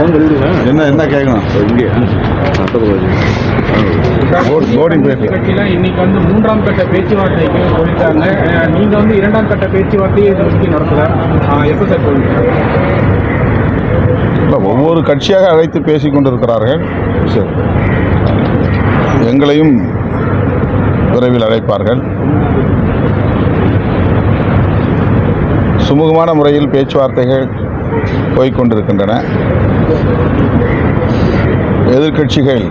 என்ன என்ன கேட்கணும் இங்கே போர்டிங் கட்சியில இன்னைக்கு வந்து மூன்றாம் கட்ட பேச்சுவார்த்தைக்கு போயிருக்காங்க. நீங்க வந்து இரண்டாம் கட்ட பேச்சுவார்த்தையை இதை நோக்கி நடத்தல. எப்போ சார் போவீங்க? ஒவ்வொரு கட்சியாக அழைத்து பேசிக் கொண்டிருக்கிறார்கள். சரி, எங்களையும் விரைவில் அழைப்பார்கள். சுமூகமான முறையில் பேச்சுவார்த்தைகள் போய்கொண்டிருக்கின்றன. எதிர்க்கட்சிகள்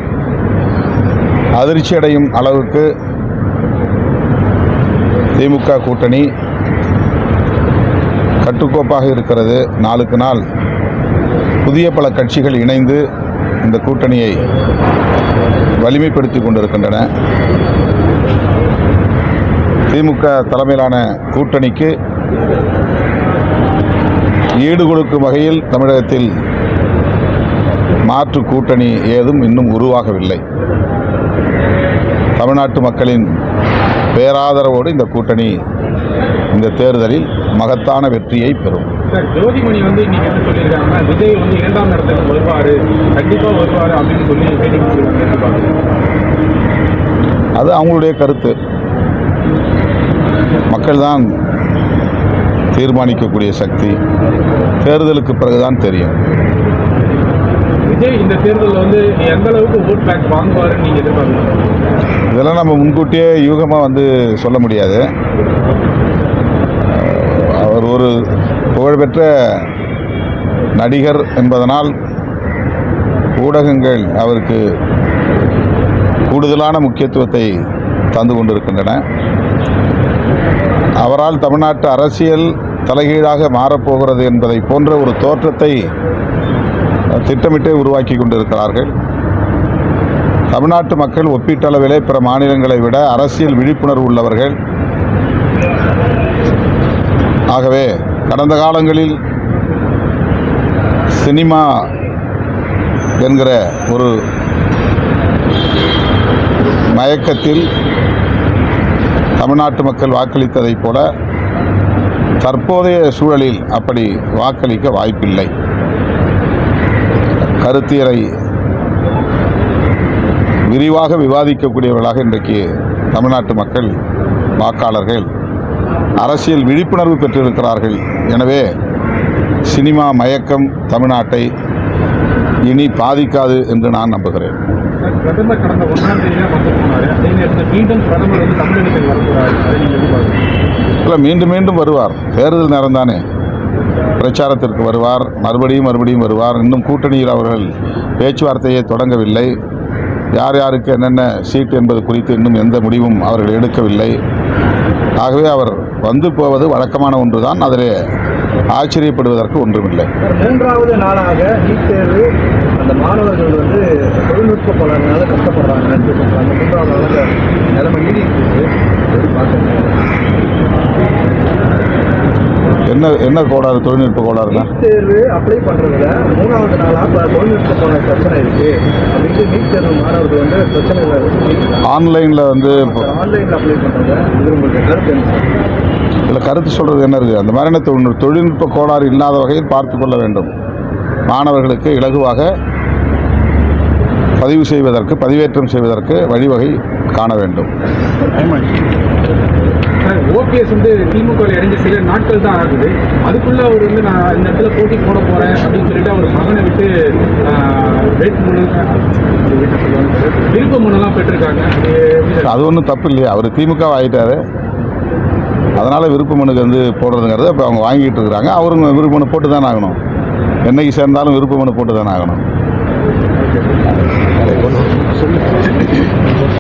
அதிர்ச்சி அடையும் அளவுக்கு திமுக கூட்டணி கட்டுக்கோப்பாக இருக்கிறது. நாளுக்கு நாள் புதிய பல கட்சிகள் இணைந்து இந்த கூட்டணியை வலிமைப்படுத்தி கொண்டிருக்கின்றன. திமுக தலைமையிலான கூட்டணிக்கு ஈடு கொடுக்கும் வகையில் தமிழகத்தில் மாற்று கூட்டணி ஏதும் இன்னும் உருவாகவில்லை. தமிழ்நாட்டு மக்களின் பேராதரவோடு இந்த கூட்டணி இந்த தேர்தலில் மகத்தான வெற்றியை பெறும். சார், ஜோதிமணி வந்து இன்னைக்கு என்ன சொல்லியிருக்காங்க, விஜய் வந்து இரண்டாம் இடத்துக்கு வருவார், கண்டிப்பாக வருவார் அப்படின்னு சொல்லி பேட்டி கொடுத்துருக்காங்க. அது அவங்களுடைய கருத்து. மக்கள்தான் தீர்மானிக்கக்கூடிய சக்தி. தேர்தலுக்கு பிறகுதான் தெரியும். விஜய் இந்த தேர்தலில் வந்து எந்த அளவுக்கு ஓட் பேக் வாங்குவாருன்னு நீங்கள் எதிர்பார்க்கணும்? இதெல்லாம் நம்ம முன்கூட்டியே யூகமாக சொல்ல முடியாது. அவர் ஒரு புகழ்பெற்ற நடிகர் என்பதனால் ஊடகங்கள் அவருக்கு கூடுதலான முக்கியத்துவத்தை தந்து கொண்டிருக்கின்றன. அவரால் தமிழ்நாட்டு அரசியல் தலைகீழாக மாறப்போகிறது என்பதை போன்ற ஒரு தோற்றத்தை திட்டமிட்டே உருவாக்கி கொண்டிருக்கிறார்கள். தமிழ்நாட்டு மக்கள் ஒப்பீட்டளவிலே பிற மாநிலங்களை விட அரசியல் விழிப்புணர்வு உள்ளவர்கள். ஆகவே கடந்த காலங்களில் சினிமா என்கிற ஒரு மயக்கத்தில் தமிழ்நாட்டு மக்கள் வாக்களித்ததைப் போல தற்போதைய சூழலில் அப்படி வாக்களிக்க வாய்ப்பில்லை. கருத்தியலை விரிவாக விவாதிக்கக்கூடியவர்களாக இன்றைக்கு தமிழ்நாட்டு மக்கள் வாக்காளர்கள் அரசியல் விழிப்புணர்வு பெற்றிருக்கிறார்கள். எனவே சினிமா மயக்கம் தமிழ்நாட்டை இனி பாதிக்காது என்று நான் நம்புகிறேன். பிரதமர் கடந்த 1ஆம் தேதியாக வந்து போனார். அதே நேரத்தில் மீண்டும் பிரதமர் வந்து தமிழகத்தில் வரப்போறாரு. அதை நீங்கள் எதிர்பார்க்கணும்? இல்லை, மீண்டும் மீண்டும் வருவார். தேர்தல் நேரம் தானே, பிரச்சாரத்திற்கு வருவார். மறுபடியும் வருவார். இன்னும் கூட்டணியில் அவர்கள் பேச்சுவார்த்தையை தொடங்கவில்லை. யார் யாருக்கு என்னென்ன சீட் என்பது குறித்து இன்னும் எந்த முடிவும் அவர்கள் எடுக்கவில்லை. ஆகவே அவர் வந்து போவது வழக்கமான ஒன்றுதான். அதிலே ஆச்சரியப்படுவதற்கு ஒன்றுமில்லை. மூன்றாவது நாளாக நீட் தேர்வு அந்த மாணவர்கள் வந்து தொழில்நுட்ப கோளாறுனால கஷ்டப்படுறாங்கன்னு சொல்றாங்க. மூன்றாவது நாளாக நிலைமை நீடிக்கிறது. என்ன கோளாறு? தொழில்நுட்ப கோளாறுனா நீட் தேர்வு அப்ளை பண்றதுல மூணாவது நாளாக தொழில்நுட்ப கோளாறு பிரச்சனை இருக்கு அப்படின்னு நீட் தேர்வு மாணவர்கள் வந்து பிரச்சனை ஆன்லைனில் ஆன்லைனில் அப்ளை பண்றத இது உங்களுக்கு கருத்து என்ன? இதில் கருத்து சொல்கிறது என்ன இருக்குது? அந்த மாதிரியான தொழில்நுட்ப கோளாறு இல்லாத வகையில் பார்த்து கொள்ள வேண்டும். மாணவர்களுக்கு இலகுவாக பதிவேற்றம் செய்வதற்கு வழிவகை காண வேண்டும். ஓபிஎஸ் வந்து திமுக இணைஞ்ச சில நாட்கள் தான் ஆகுது. அதுக்குள்ள அவர் வந்து நான் இந்த இடத்துல போட்டி போட போறேன் அப்படின்னு சொல்லிட்டு அவர் மகனை விட்டு விருப்ப மனுலாம் பெற்றிருக்காங்க. அது ஒன்றும் தப்பு இல்லையா? அவர் திமுக ஆகிட்டாரு, அதனால் விருப்ப மனுக்கு போடுறதுங்கிறது இப்போ அவங்க வாங்கிட்டு இருக்கிறாங்க. அவரும் விருப்ப மனு போட்டு தானே ஆகணும். என்னைக்கு சேர்ந்தாலும் விருப்ப மனு போட்டு தானே ஆகணும்.